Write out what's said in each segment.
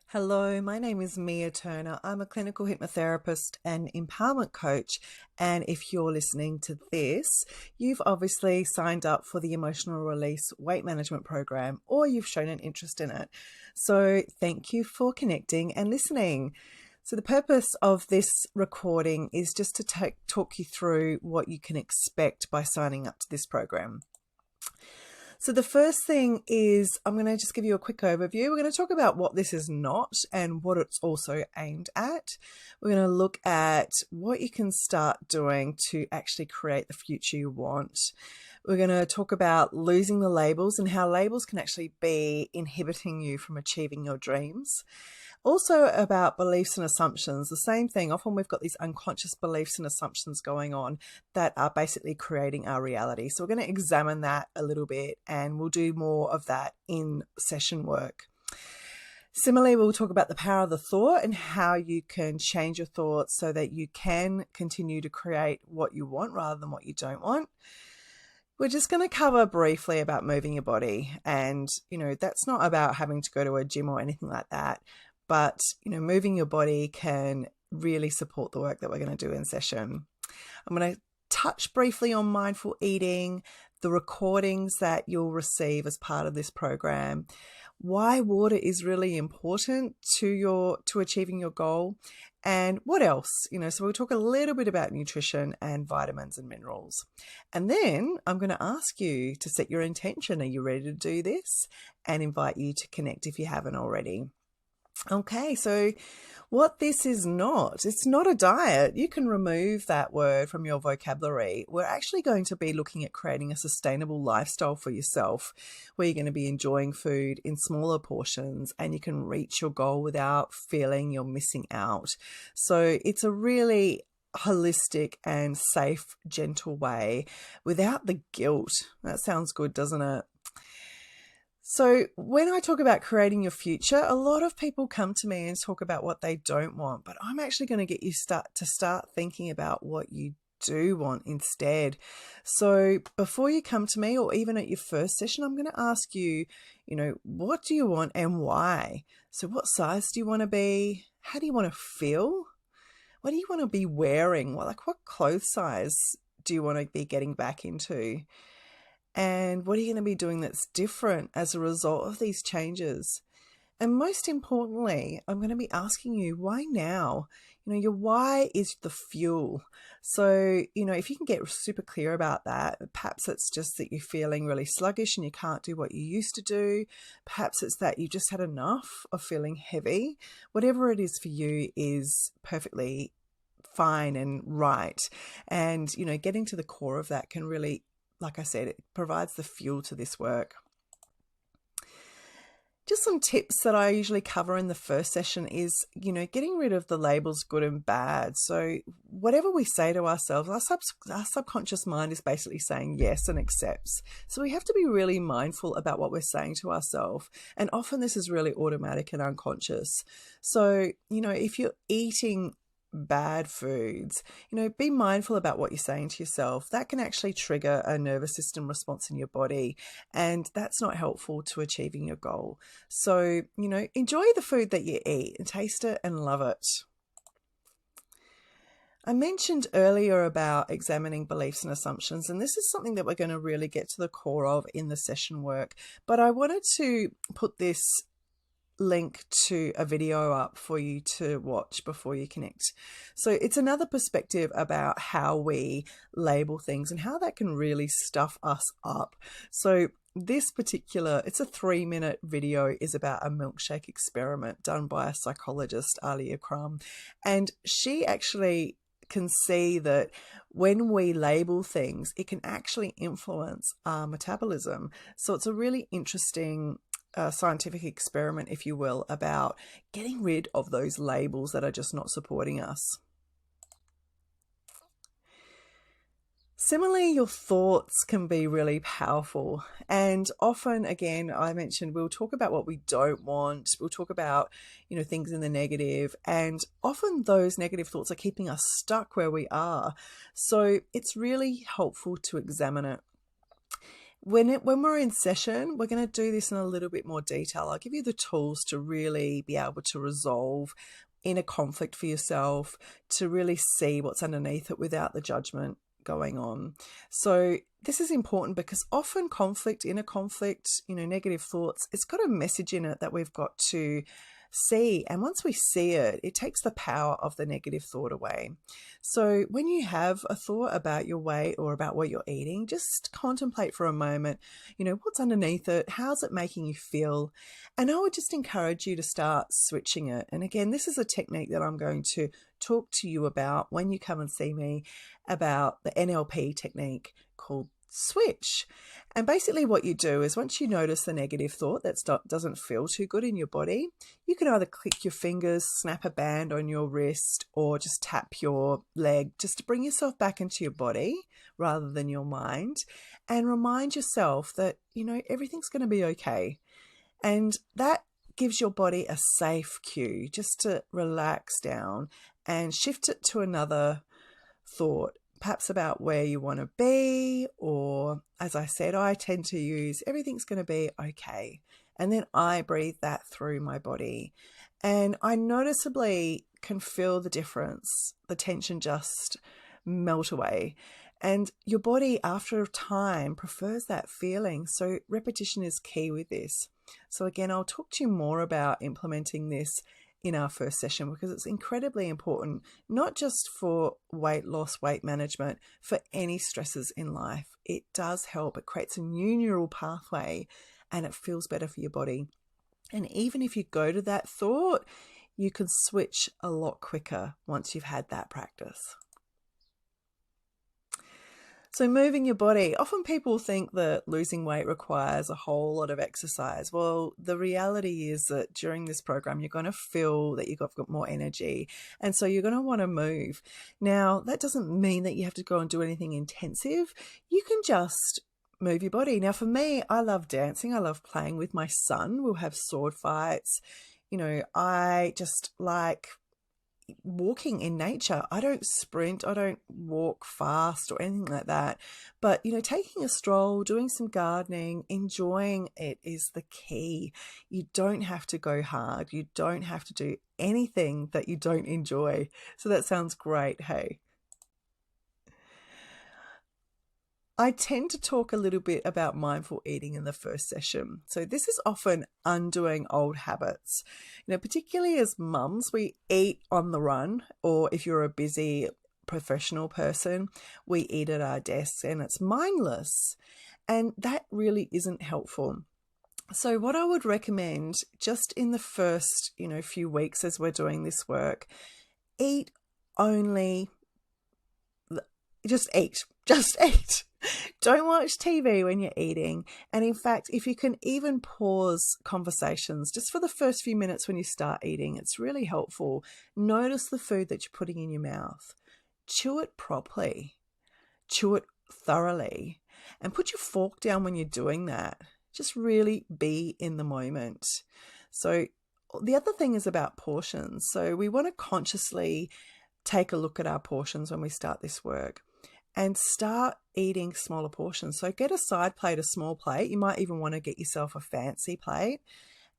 Hello, my name is Mia Turner. I'm a clinical hypnotherapist and empowerment coach. And if you're listening to this, you've obviously signed up for the Emotional Release Weight Management Program or you've shown an interest in it. So thank you for connecting and listening. So the purpose of this recording is just to talk you through what you can expect by signing up to this program. So the first thing is I'm going to just give you a quick overview. We're going to talk about what this is not and what it's also aimed at. We're going to look at what you can start doing to actually create the future you want. We're going to talk about losing the labels and how labels can actually be inhibiting you from achieving your dreams. Also about beliefs and assumptions, the same thing. Often we've got these unconscious beliefs and assumptions going on that are basically creating our reality. So we're going to examine that a little bit and we'll do more of that in session work. Similarly, we'll talk about the power of the thought and how you can change your thoughts so that you can continue to create what you want rather than what you don't want. We're just going to cover briefly about moving your body. And, that's not about having to go to a gym or anything like that. But, moving your body can really support the work that we're going to do in session. I'm going to touch briefly on mindful eating, the recordings that you'll receive as part of this program, why water is really important to achieving your goal, and what else, so we'll talk a little bit about nutrition and vitamins and minerals. And then I'm going to ask you to set your intention. Are you ready to do this? And invite you to connect if you haven't already. Okay, so what this is not, it's not a diet. You can remove that word from your vocabulary. We're actually going to be looking at creating a sustainable lifestyle for yourself where you're going to be enjoying food in smaller portions and you can reach your goal without feeling you're missing out. So it's a really holistic and safe, gentle way without the guilt. That sounds good, doesn't it? So when I talk about creating your future, a lot of people come to me and talk about what they don't want, but I'm actually going to get you to start thinking about what you do want instead. So before you come to me or even at your first session, I'm going to ask you, what do you want and why? So what size do you want to be? How do you want to feel? What do you want to be wearing? What clothes size do you want to be getting back into? And what are you going to be doing that's different as a result of these changes? And most importantly, I'm going to be asking you, why now? Your why is the fuel. So, if you can get super clear about that, perhaps it's just that you're feeling really sluggish and you can't do what you used to do. Perhaps it's that you just had enough of feeling heavy. Whatever it is for you is perfectly fine and right. And, getting to the core of that can really, like I said, it provides the fuel to this work. Just some tips that I usually cover in the first session is, getting rid of the labels good and bad. So whatever we say to ourselves, our subconscious mind is basically saying yes and accepts. So we have to be really mindful about what we're saying to ourselves. And often this is really automatic and unconscious. So, if you're eating bad foods, be mindful about what you're saying to yourself. That can actually trigger a nervous system response in your body, and that's not helpful to achieving your goal. So, enjoy the food that you eat and taste it and love it. I mentioned earlier about examining beliefs and assumptions, and this is something that we're going to really get to the core of in the session work, but I wanted to put this link to a video up for you to watch before you connect. So it's another perspective about how we label things and how that can really stuff us up. So this particular, it's a 3-minute video, is about a milkshake experiment done by a psychologist, Alia Crum. And she actually can see that when we label things, it can actually influence our metabolism. So it's a really interesting scientific experiment, if you will, about getting rid of those labels that are just not supporting us. Similarly, your thoughts can be really powerful. And often, again, I mentioned we'll talk about what we don't want. We'll talk about, things in the negative. And often those negative thoughts are keeping us stuck where we are. So it's really helpful to examine it. when we're in session, we're going to do this in a little bit more detail. I'll give you the tools to really be able to resolve inner conflict for yourself, to really see what's underneath it without the judgment going on. So this is important because often conflict, inner conflict, negative thoughts, it's got a message in it that we've got to see. And once we see it, it takes the power of the negative thought away. So when you have a thought about your weight or about what you're eating, just contemplate for a moment, what's underneath it? How's it making you feel? And I would just encourage you to start switching it. And again, this is a technique that I'm going to talk to you about when you come and see me, about the NLP technique called switch. And basically what you do is, once you notice the negative thought that doesn't feel too good in your body, you can either click your fingers, snap a band on your wrist, or just tap your leg just to bring yourself back into your body rather than your mind, and remind yourself that, everything's going to be okay. And that gives your body a safe cue just to relax down and shift it to another thought, perhaps about where you want to be, or, as I said, I tend to use everything's going to be okay. And then I breathe that through my body. And I noticeably can feel the difference. The tension just melt away. And your body, after a time, prefers that feeling. So repetition is key with this. So again, I'll talk to you more about implementing this in our first session, because it's incredibly important, not just for weight loss, weight management, for any stresses in life. It does help. It creates a new neural pathway and it feels better for your body. And even if you go to that thought, you can switch a lot quicker once you've had that practice. So moving your body, often people think that losing weight requires a whole lot of exercise. Well, the reality is that during this program, you're going to feel that you've got more energy. And so you're going to want to move. Now, that doesn't mean that you have to go and do anything intensive. You can just move your body. Now, for me, I love dancing. I love playing with my son. We'll have sword fights. I just like walking in nature. I don't sprint, I don't walk fast or anything like that. But, taking a stroll, doing some gardening, enjoying it is the key. You don't have to go hard. You don't have to do anything that you don't enjoy. So that sounds great, hey? I tend to talk a little bit about mindful eating in the first session. So this is often undoing old habits. Particularly as mums, we eat on the run, or if you're a busy professional person, we eat at our desks and it's mindless. And that really isn't helpful. So what I would recommend, just in the first, few weeks as we're doing this work, eat only, just eat. Don't watch TV when you're eating. And in fact, if you can even pause conversations just for the first few minutes when you start eating, it's really helpful. Notice the food that you're putting in your mouth. Chew it properly. Chew it thoroughly. And put your fork down when you're doing that. Just really be in the moment. So the other thing is about portions. So we want to consciously take a look at our portions when we start this work. And start eating smaller portions. So get a side plate, a small plate. You might even want to get yourself a fancy plate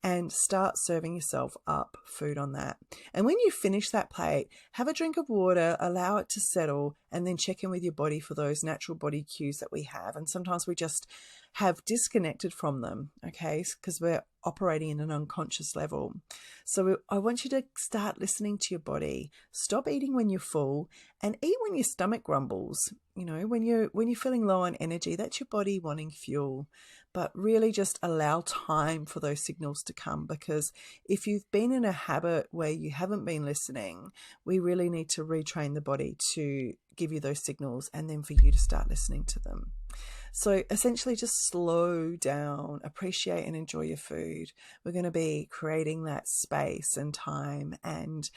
and start serving yourself up food on that. And when you finish that plate, have a drink of water, allow it to settle, and then check in with your body for those natural body cues that we have. And sometimes we just have disconnected from them, okay, because we're operating in an unconscious level. So I want you to start listening to your body. Stop eating when you're full and eat when your stomach grumbles. When you're feeling low on energy, that's your body wanting fuel. But really just allow time for those signals to come, because if you've been in a habit where you haven't been listening, we really need to retrain the body to give you those signals and then for you to start listening to them. So essentially just slow down, appreciate and enjoy your food. We're going to be creating that space and time and,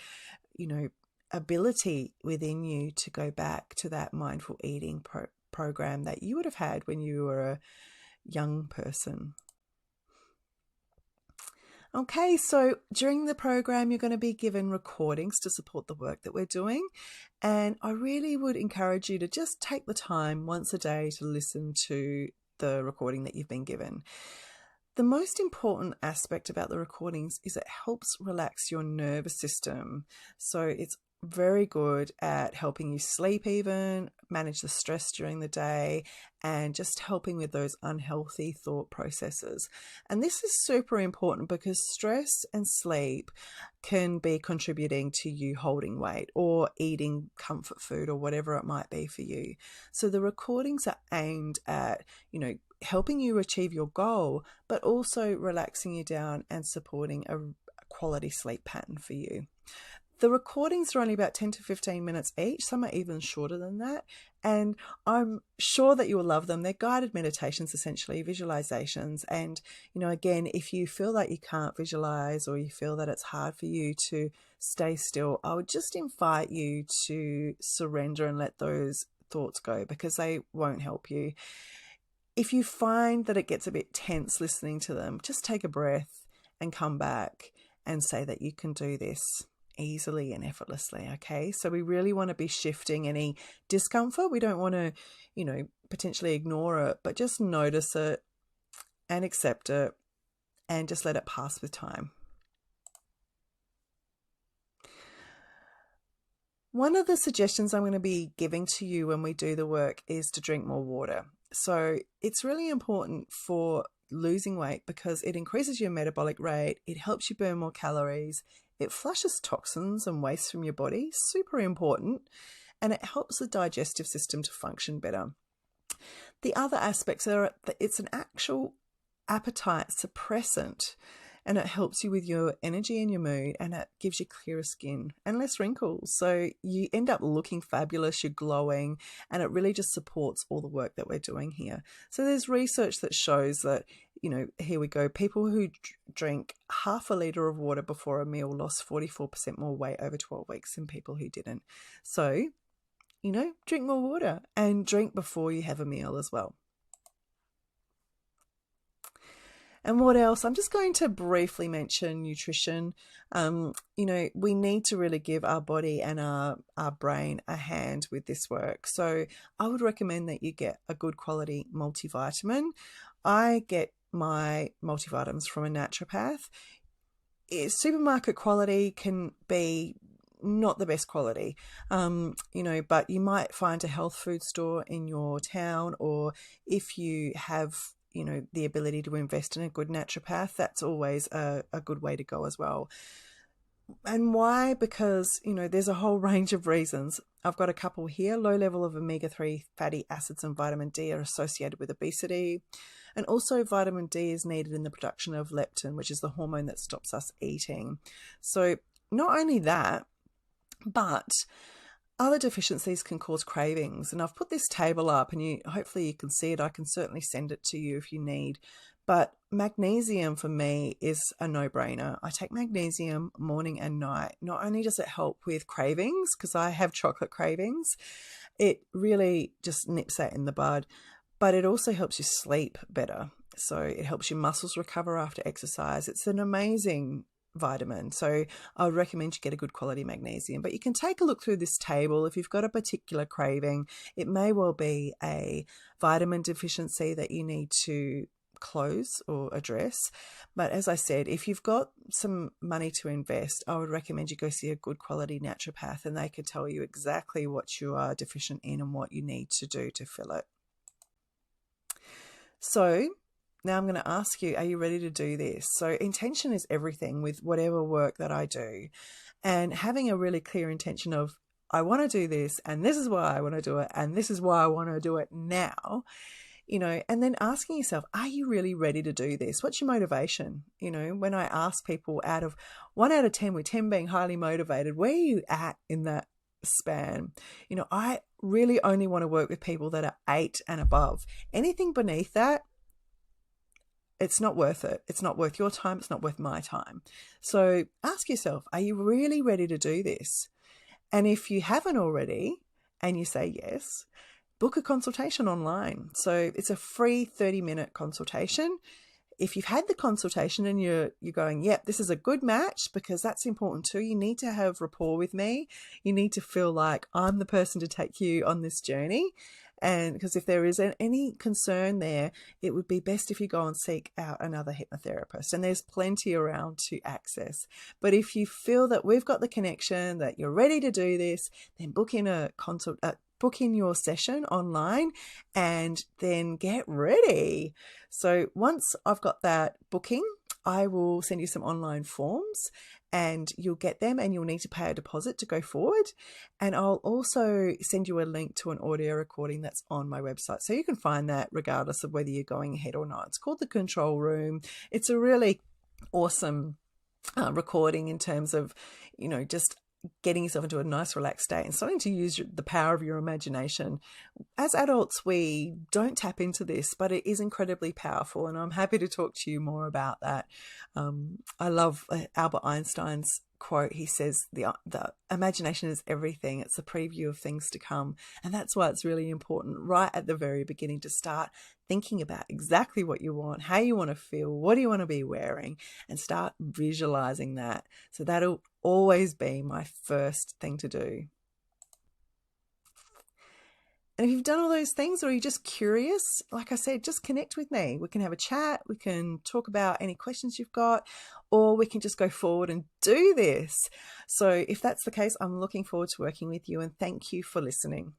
ability within you to go back to that mindful eating program that you would have had when you were a young person. Okay, so during the program, you're going to be given recordings to support the work that we're doing. And I really would encourage you to just take the time once a day to listen to the recording that you've been given. The most important aspect about the recordings is it helps relax your nervous system. So it's very good at helping you sleep, even manage the stress during the day, and just helping with those unhealthy thought processes. And this is super important because stress and sleep can be contributing to you holding weight or eating comfort food or whatever it might be for you. So the recordings are aimed at, helping you achieve your goal, but also relaxing you down and supporting a quality sleep pattern for you. The recordings are only about 10 to 15 minutes each. Some are even shorter than that. And I'm sure that you will love them. They're guided meditations, essentially, visualizations. And, again, if you feel like you can't visualize or you feel that it's hard for you to stay still, I would just invite you to surrender and let those thoughts go, because they won't help you. If you find that it gets a bit tense listening to them, just take a breath and come back and say that you can do this easily and effortlessly. Okay, so we really want to be shifting any discomfort. We don't want to, potentially ignore it, but just notice it and accept it and just let it pass with time. One of the suggestions I'm going to be giving to you when we do the work is to drink more water. So it's really important for losing weight because it increases your metabolic rate, it helps you burn more calories, it flushes toxins and waste from your body, super important, and it helps the digestive system to function better. The other aspects are that it's an actual appetite suppressant, and it helps you with your energy and your mood, and it gives you clearer skin and less wrinkles. So you end up looking fabulous, you're glowing, and it really just supports all the work that we're doing here. So there's research that shows that, here we go, people who drink half a litre of water before a meal lost 44% more weight over 12 weeks than people who didn't. So, drink more water and drink before you have a meal as well. And what else? I'm just going to briefly mention nutrition. We need to really give our body and our brain a hand with this work. So I would recommend that you get a good quality multivitamin. I get my multivitamins from a naturopath. Supermarket quality can be not the best quality, but you might find a health food store in your town, or if you have the ability to invest in a good naturopath, that's always a good way to go as well. And why? Because, there's a whole range of reasons. I've got a couple here. Low level of omega-3 fatty acids and vitamin D are associated with obesity. And also vitamin D is needed in the production of leptin, which is the hormone that stops us eating. So not only that, but other deficiencies can cause cravings. And I've put this table up and hopefully you can see it. I can certainly send it to you if you need. But magnesium for me is a no-brainer. I take magnesium morning and night. Not only does it help with cravings, because I have chocolate cravings, it really just nips that in the bud, but it also helps you sleep better. So it helps your muscles recover after exercise. It's an amazing vitamin. So I would recommend you get a good quality magnesium, but you can take a look through this table. If you've got a particular craving, it may well be a vitamin deficiency that you need to close or address. But as I said, if you've got some money to invest, I would recommend you go see a good quality naturopath, and they can tell you exactly what you are deficient in and what you need to do to fill it. So now I'm going to ask you, are you ready to do this? So intention is everything with whatever work that I do, and having a really clear intention of, I want to do this, and this is why I want to do it, and this is why I want to do it now, and then asking yourself, are you really ready to do this? What's your motivation? When I ask people, out of 1 out of 10, with 10 being highly motivated, where are you at in that span? I really only want to work with people that are 8 and above. Anything beneath that, it's not worth it. It's not worth your time. It's not worth my time. So ask yourself, are you really ready to do this? And if you haven't already and you say yes, book a consultation online. So it's a free 30-minute consultation. If you've had the consultation and you're going, yep, this is a good match, because that's important too. You need to have rapport with me. You need to feel like I'm the person to take you on this journey. And because if there is any concern there, it would be best if you go and seek out another hypnotherapist. And there's plenty around to access. But if you feel that we've got the connection, that you're ready to do this, then book in book in your session online and then get ready. So once I've got that booking, I will send you some online forms and you'll get them, and you'll need to pay a deposit to go forward. And I'll also send you a link to an audio recording that's on my website. So you can find that regardless of whether you're going ahead or not. It's called The Control Room. It's a really awesome recording in terms of, just getting yourself into a nice relaxed state and starting to use the power of your imagination. As adults, we don't tap into this, but it is incredibly powerful, and I'm happy to talk to you more about that. I love Albert Einstein's quote. He says the imagination is everything. It's a preview of things to come, and that's why it's really important right at the very beginning to start thinking about exactly what you want, how you want to feel, what do you want to be wearing, and start visualizing that. So that'll always be my first thing to do. And if you've done all those things, or you're just curious, like I said, just connect with me. We can have a chat, we can talk about any questions you've got, or we can just go forward and do this. So if that's the case, I'm looking forward to working with you, and thank you for listening.